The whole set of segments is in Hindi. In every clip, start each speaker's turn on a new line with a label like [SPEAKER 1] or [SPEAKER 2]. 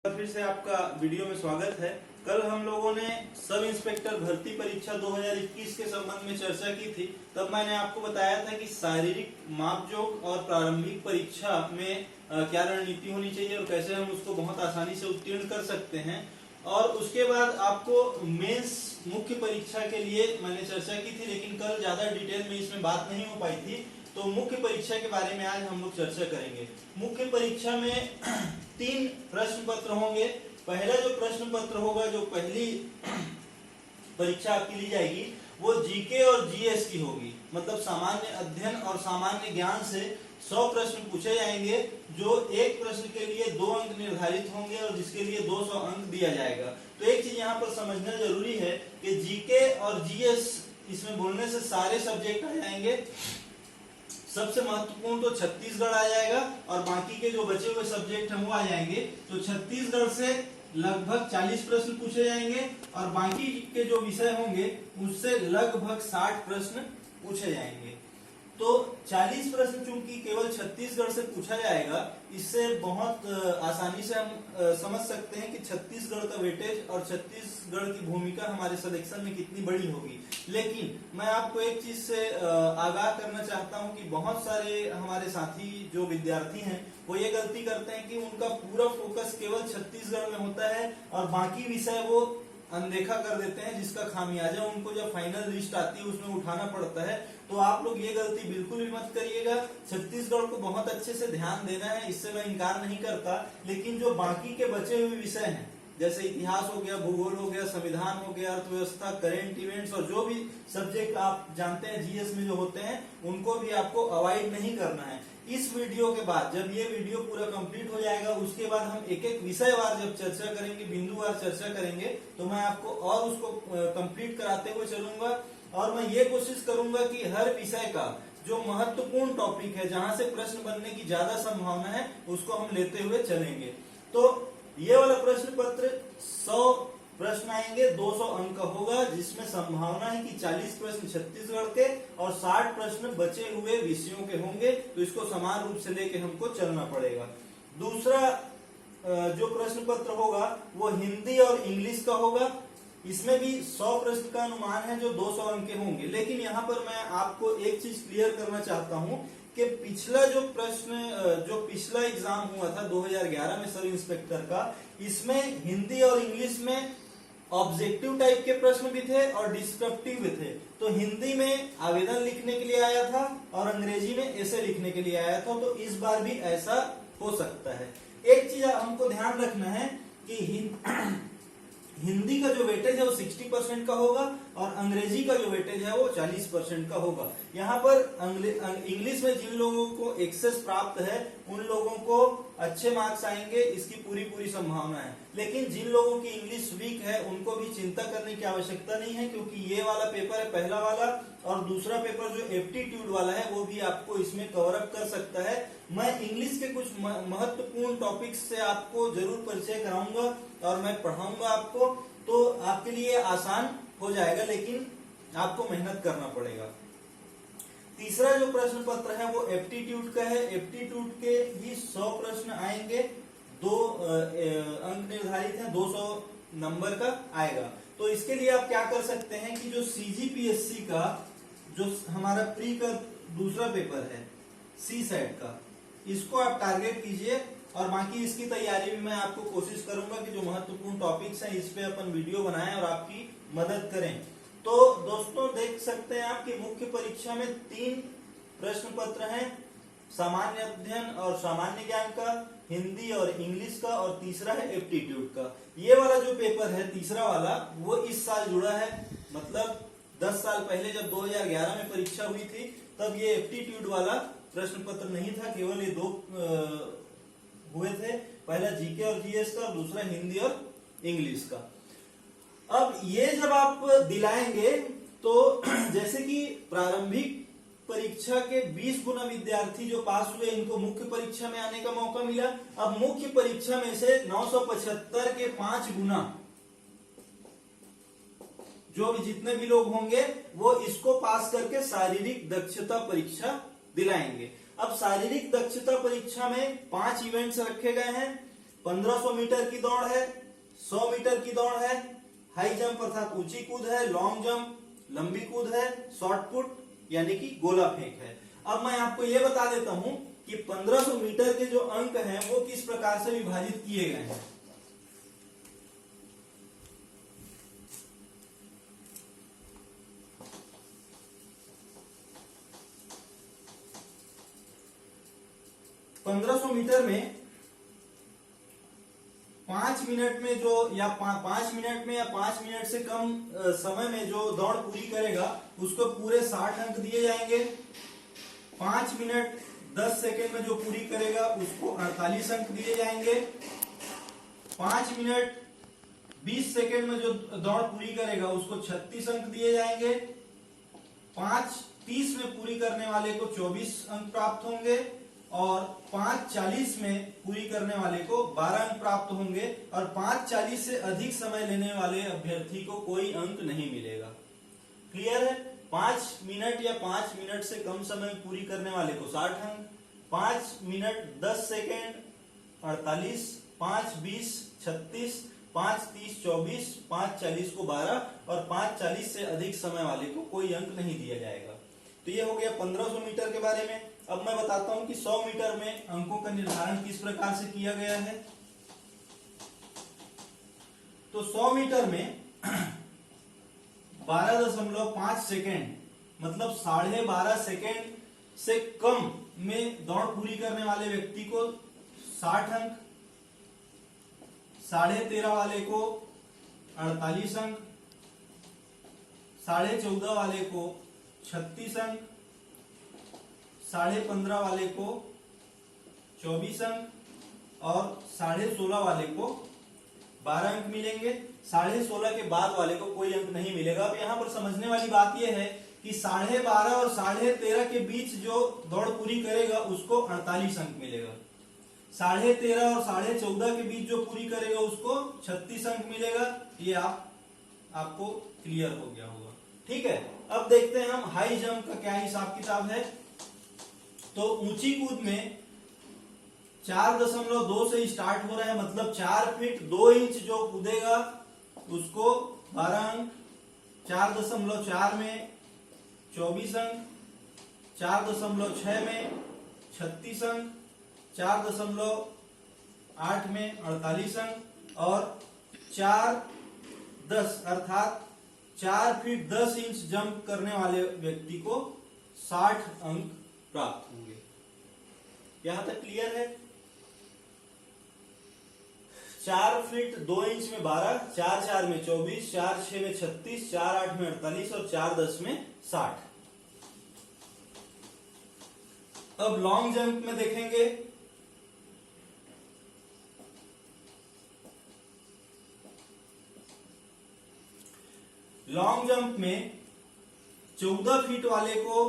[SPEAKER 1] फिर से आपका वीडियो में स्वागत है। कल हम लोगों ने सब इंस्पेक्टर भर्ती परीक्षा 2021 के संबंध में चर्चा की थी। तब मैंने आपको बताया था कि शारीरिक मापजोख और प्रारंभिक परीक्षा में क्या रणनीति होनी चाहिए और कैसे हम उसको बहुत आसानी से उत्तीर्ण कर सकते हैं। और उसके बाद आपको मेंस मुख्य परीक्षा के लिए मैंने चर्चा की थी, लेकिन कल ज्यादा डिटेल में इसमें बात नहीं हो पाई थी। तो मुख्य परीक्षा के बारे में आज हम लोग चर्चा करेंगे। मुख्य परीक्षा में 3 प्रश्न पत्र होंगे। पहला जो प्रश्न पत्र होगा, जो पहली परीक्षा आपकी ली जाएगी, वो जीके और जीएस की होगी। मतलब सामान्य अध्ययन और सामान्य ज्ञान से 100 प्रश्न पूछे जाएंगे, जो एक प्रश्न के लिए 2 अंक निर्धारित होंगे और जिसके लिए 200 अंक दिया जाएगा। तो एक चीज यहाँ पर समझना जरूरी है कि जीके और जीएस इसमें बोलने से सारे सब्जेक्ट आ जाएंगे। सबसे महत्वपूर्ण तो छत्तीसगढ़ आ जाएगा और बाकी के जो बचे हुए सब्जेक्ट हैं वो आ जाएंगे। तो छत्तीसगढ़ से लगभग 40 प्रश्न पूछे जाएंगे और बाकी के जो विषय होंगे उससे लगभग 60 प्रश्न पूछे जाएंगे। तो 40 प्रश्न चूंकि केवल छत्तीसगढ़ से पूछा जाएगा, इससे बहुत आसानी से हम समझ सकते हैं कि छत्तीसगढ़ का वेटेज और छत्तीसगढ़ की भूमिका हमारे सिलेक्शन में कितनी बड़ी होगी। लेकिन मैं आपको एक चीज से आगाह करना चाहता हूं कि बहुत सारे हमारे साथी जो विद्यार्थी हैं वो ये गलती करते हैं कि उनका पूरा फोकस केवल छत्तीसगढ़ में होता है और बाकी विषय वो अनदेखा कर देते हैं, जिसका खामियाजा उनको जब फाइनल लिस्ट आती है उसमें उठाना पड़ता है। तो आप लोग ये गलती बिल्कुल भी मत करिएगा। छत्तीसगढ़ को बहुत अच्छे से ध्यान देना है, इससे मैं इनकार नहीं करता, लेकिन जो बाकी के बचे हुए विषय हैं जैसे इतिहास हो गया, भूगोल हो गया, संविधान हो गया, अर्थव्यवस्था, करेंट इवेंट्स और जो भी सब्जेक्ट आप जानते हैं जीएस में जो होते हैं, उनको भी आपको अवॉइड नहीं करना है। इस वीडियो के बाद जब ये वीडियो पूरा कंप्लीट हो जाएगा, उसके बाद हम एक एक विषयवार जब चर्चा करेंगे, बिंदुवार चर्चा करेंगे, तो मैं आपको और उसको कंप्लीट कराते हुए चलूंगा और मैं ये कोशिश करूंगा कि हर विषय का जो महत्वपूर्ण टॉपिक है, जहां से प्रश्न बनने की ज्यादा संभावना है, उसको हम लेते हुए चलेंगे। तो ये वाला प्रश्न पत्र 100 प्रश्न आएंगे, 200 अंक होगा, जिसमें संभावना है कि 40 प्रश्न छत्तीसगढ़ के और 60 प्रश्न बचे हुए विषयों के होंगे। तो इसको समान रूप से लेके हमको चलना पड़ेगा। दूसरा जो प्रश्न पत्र होगा वो हिंदी और इंग्लिश का होगा। इसमें भी 100 प्रश्न का अनुमान है जो 200 अंक के होंगे। लेकिन यहाँ पर मैं आपको एक चीज क्लियर करना चाहता हूँ कि पिछला पिछला एग्जाम हुआ था 2011 में सब इंस्पेक्टर का, इसमें हिंदी और इंग्लिश में ऑब्जेक्टिव टाइप के प्रश्न भी थे और डिस्क्रिप्टिव भी थे। तो हिंदी में आवेदन लिखने के लिए आया था और अंग्रेजी में ऐसे लिखने के लिए आया था। तो इस बार भी ऐसा हो सकता है। एक चीज हमको ध्यान रखना है कि हिंदी का जो वेटेज है वो 60% का होगा और अंग्रेजी का जो वेटेज है वो 40% का होगा। यहाँ पर इंग्लिश में जिन लोगों को एक्सेस प्राप्त है उन लोगों को अच्छे मार्क्स आएंगे, इसकी पूरी संभावना है। लेकिन जिन लोगों की इंग्लिश वीक है उनको भी चिंता करने की आवश्यकता नहीं है, क्योंकि ये वाला पेपर है पहला वाला और दूसरा पेपर जो एप्टीट्यूड वाला है वो भी आपको इसमें कवर अप कर सकता है। मैं इंग्लिश के कुछ महत्वपूर्ण टॉपिक्स से आपको जरूर परिचय कराऊंगा और मैं पढ़ाऊंगा आपको, तो आपके लिए आसान हो जाएगा, लेकिन आपको मेहनत करना पड़ेगा। तीसरा जो प्रश्न पत्र है वो एप्टीट्यूड का है। एप्टीट्यूड के भी 100 प्रश्न आएंगे, 2 अंक निर्धारित है, 200 नंबर का आएगा। तो इसके लिए आप क्या कर सकते हैं कि जो सीजीपीएससी का जो हमारा प्री का दूसरा पेपर है सी सेट का, इसको आप टारगेट कीजिए और बाकी इसकी तैयारी में मैं आपको कोशिश करूंगा कि जो महत्वपूर्ण टॉपिक्स हैं इस पे अपन वीडियो बनाएं और आपकी मदद करें। तो दोस्तों देख सकते हैं आप कि मुख्य परीक्षा में 3 प्रश्न पत्र हैं, सामान्य अध्ययन और सामान्य ज्ञान का, हिंदी और इंग्लिश का, और तीसरा है एप्टीट्यूड का। ये वाला जो पेपर है तीसरा वाला वो इस साल जुड़ा है। मतलब 10 साल पहले जब 2011 में परीक्षा हुई थी तब ये एप्टीट्यूड वाला प्रश्न पत्र नहीं था, केवल ये 2 हुए थे, पहला जीके और जीएस का, दूसरा हिंदी और इंग्लिश का। अब ये जब आप दिलाएंगे तो जैसे कि प्रारंभिक परीक्षा के 20 गुना विद्यार्थी जो पास हुए इनको मुख्य परीक्षा में आने का मौका मिला। अब मुख्य परीक्षा में से 975 के 5 गुना जो भी जितने भी लोग होंगे वो इसको पास करके शारीरिक दक्षता परीक्षा दिलाएंगे। अब शारीरिक दक्षता परीक्षा में 5 इवेंट्स रखे गए हैं। 1500 मीटर की दौड़ है, 100 मीटर की दौड़ है, हाई जंप अर्थात ऊंची कूद है, लॉन्ग जंप लंबी कूद है, शॉर्ट पुट यानी कि गोला फेंक है। अब मैं आपको यह बता देता हूं कि 1500 मीटर के जो अंक हैं वो किस प्रकार से विभाजित किए गए हैं। पंद्रह सौ मीटर में 5 मिनट में जो या 5 मिनट में या 5 मिनट से कम समय में जो दौड़ पूरी करेगा उसको पूरे 60 अंक दिए जाएंगे। 5 मिनट 10 सेकेंड में जो पूरी करेगा उसको 48 अंक दिए जाएंगे। 5 मिनट 20 सेकेंड में जो दौड़ पूरी करेगा उसको 36 अंक दिए जाएंगे। 5:30 में पूरी करने वाले को 24 अंक प्राप्त होंगे और 5:40 में पूरी करने वाले को 12 अंक प्राप्त होंगे और 5:40 से अधिक समय लेने वाले अभ्यर्थी को कोई अंक नहीं मिलेगा। क्लियर है? 5 मिनट या 5 मिनट से कम समय पूरी करने वाले को 60 अंक, 5 मिनट 10 सेकेंड 48, 5:20 36, 5:30 24, 5:40 को 12 और 5:40 से अधिक समय वाले को कोई अंक नहीं दिया जाएगा। तो ये हो गया 1500 मीटर के बारे में। अब मैं बताता हूं कि 100 मीटर में अंकों का निर्धारण किस प्रकार से किया गया है। तो 100 मीटर में 12.5 सेकेंड मतलब 12.5 सेकेंड से कम में दौड़ पूरी करने वाले व्यक्ति को 60 अंक, 13.5 वाले को 48 अंक, 14.5 वाले को 36 अंक, 15.5 वाले को 24 अंक और 16.5 वाले को 12 अंक मिलेंगे। 16.5 के बाद वाले को कोई अंक नहीं मिलेगा। अब यहाँ पर समझने वाली बात यह है कि 12.5 और 13.5 के बीच जो दौड़ पूरी करेगा उसको 48 अंक मिलेगा। 13.5 और 14.5 के बीच जो पूरी करेगा उसको 36 अंक मिलेगा। ये आपको क्लियर हो गया होगा। ठीक है, अब देखते हैं हम हाई जंप का क्या हिसाब किताब है। तो ऊंची कूद में 4.2 से स्टार्ट हो रहा है, मतलब 4 फीट 2 इंच जो कूदेगा उसको 12 अंक, 4.4 में 24 अंक, 4.6 में 36 अंक, 4.8 में 48 अंक और 4.10 अर्थात 4 फीट 10 इंच जंप करने वाले व्यक्ति को 60 अंक प्राप्त होंगे। यहां तक क्लियर है? 4 फीट 2 इंच में 12, 4.4 में 24, 4.6 में 36, 4.8 में 48 और 4.10 में 60। अब लॉन्ग जंप में देखेंगे। लॉन्ग जंप में 14 फीट वाले को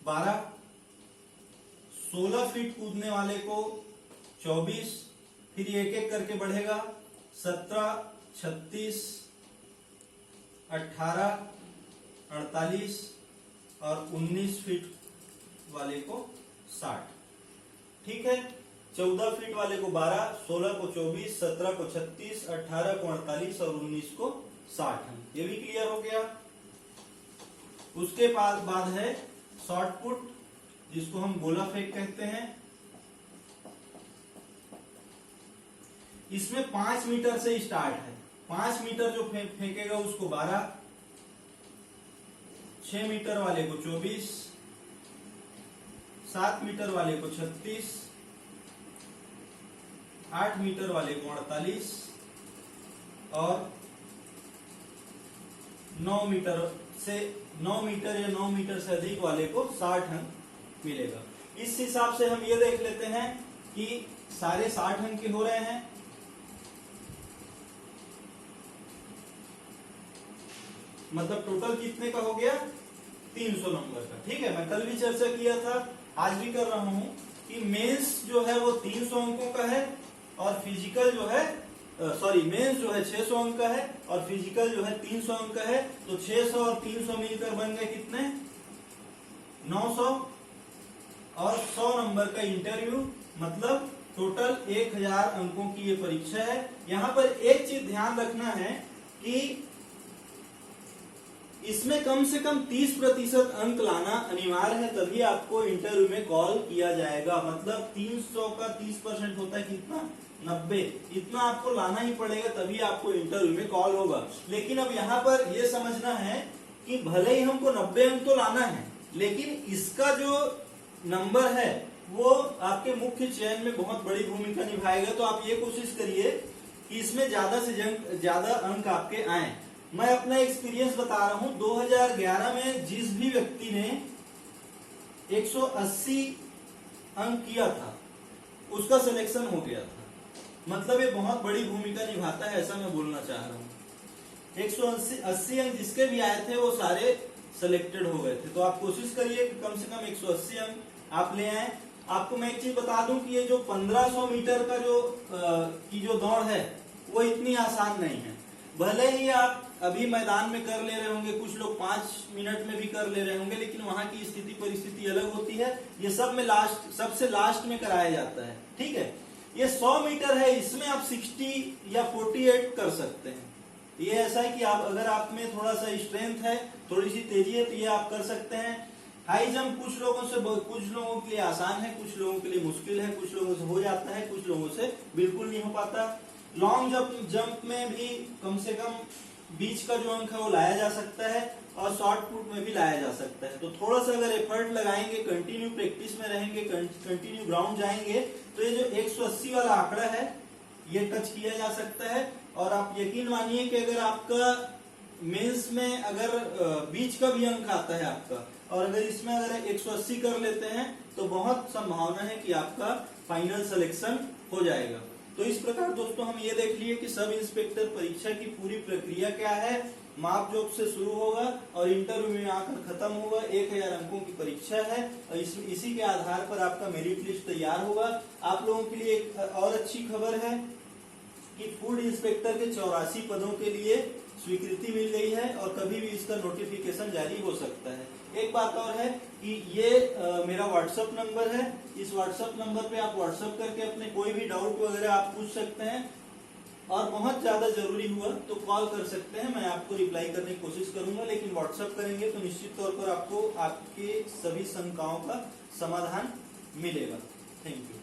[SPEAKER 1] 12, 16 फीट कूदने वाले को 24, फिर एक एक करके बढ़ेगा 17, 36, 18, 48 और 19 फीट वाले को 60। ठीक है, 14 फीट वाले को 12, 16 को 24, 17 को 36, 18 को 48 और 19 को 60। ये भी क्लियर हो गया। उसके बाद है शॉर्ट पुट, जिसको हम गोला फेंक कहते हैं। इसमें 5 मीटर से स्टार्ट है। 5 मीटर जो फेंकेगा उसको 12, 6 मीटर वाले को 24, 7 मीटर वाले को 36, 8 मीटर वाले को 48 और 9 मीटर या 9 मीटर से अधिक वाले को 60 अंक मिलेगा। इस हिसाब से हम ये देख लेते हैं कि सारे 60 अंक के हो रहे हैं। मतलब टोटल कितने का हो गया? 300 नंबर का। ठीक है, मैं कल भी चर्चा किया था, आज भी कर रहा हूं कि मेंस जो है वो 300 अंकों का है और फिजिकल जो है मेंस जो है 600 अंक का है और फिजिकल जो है 300 अंक का है। तो 600 और 300 मिलकर बन गए कितने? 900 और 100 नंबर का इंटरव्यू, मतलब टोटल 1000 अंकों की ये परीक्षा है। यहाँ पर एक चीज ध्यान रखना है कि इसमें कम से कम 30% अंक लाना अनिवार्य है, तभी आपको इंटरव्यू में कॉल किया जाएगा। मतलब 300 का 30% होता है कितना, 90। इतना आपको लाना ही पड़ेगा, तभी आपको इंटरव्यू में कॉल होगा। लेकिन अब यहाँ पर यह समझना है कि भले ही हमको 90 अंक तो लाना है, लेकिन इसका जो नंबर है वो आपके मुख्य चयन में बहुत बड़ी भूमिका निभाएगा। तो आप ये कोशिश करिए कि इसमें ज्यादा से ज्यादा अंक आपके आए। मैं अपना एक्सपीरियंस बता रहा हूं, 2011 में जिस भी व्यक्ति ने 180 अंक किया था उसका सिलेक्शन हो गया था। मतलब ये बहुत बड़ी भूमिका निभाता है, ऐसा मैं बोलना चाह रहा हूं। 180 अंक जिसके भी आए थे वो सारे सिलेक्टेड हो गए थे। तो आप कोशिश करिए कि कम से कम 180 अंक आप ले आए। आपको मैं एक चीज बता दूं कि ये जो 1500 मीटर का जो दौड़ है वो इतनी आसान नहीं है। भले ही आप अभी मैदान में कर ले रहे होंगे, कुछ लोग 5 मिनट में भी कर ले रहे होंगे, लेकिन वहां की स्थिति परिस्थिति अलग होती है। ये सब में सबसे लास्ट में कराया जाता है, ठीक है। ये 100 मीटर है, इसमें आप 60 या 48 कर सकते हैं। ये ऐसा है कि आप अगर आप में थोड़ा सा स्ट्रेंथ है, थोड़ी सी तेजी है, तो ये आप कर सकते हैं। हाई जंप कुछ लोगों के लिए आसान है, कुछ लोगों के लिए मुश्किल है, कुछ लोगों से हो जाता है, कुछ लोगों से बिल्कुल नहीं हो पाता। लॉन्ग जंप में भी कम से कम बीच का जो अंक है वो लाया जा सकता है, और शॉर्ट पुट में भी लाया जा सकता है। तो थोड़ा सा अगर एफर्ट लगाएंगे, कंटिन्यू प्रैक्टिस में रहेंगे, कंटिन्यू ग्राउंड जाएंगे, तो ये जो 180 वाला आंकड़ा है ये टच किया जा सकता है। और आप यकीन मानिए कि अगर आपका मेंस में अगर बीच का भी अंक आता है आपका, और अगर इसमें अगर 180 कर लेते हैं, तो बहुत संभावना है कि आपका फाइनल सिलेक्शन हो जाएगा। तो इस प्रकार दोस्तों हम ये देख लिए कि सब इंस्पेक्टर परीक्षा की पूरी प्रक्रिया क्या है। माप जोक से शुरू होगा और इंटरव्यू में आकर खत्म होगा। 1000 अंकों की परीक्षा है, और इसी के आधार पर आपका मेरिट लिस्ट तैयार होगा। आप लोगों के लिए एक और अच्छी खबर है कि फूड इंस्पेक्टर के 84 पदों के लिए स्वीकृति मिल गई है, और कभी भी इसका नोटिफिकेशन जारी हो सकता है। एक बात और है कि ये मेरा व्हाट्सएप नंबर है। इस व्हाट्सएप नंबर पे आप व्हाट्सएप करके अपने कोई भी डाउट वगैरह आप पूछ सकते हैं, और बहुत ज्यादा जरूरी हुआ तो कॉल कर सकते हैं। मैं आपको रिप्लाई करने की कोशिश करूंगा, लेकिन व्हाट्सएप करेंगे तो निश्चित तौर पर आपको आपके सभी शंकाओं का समाधान मिलेगा। Thank you.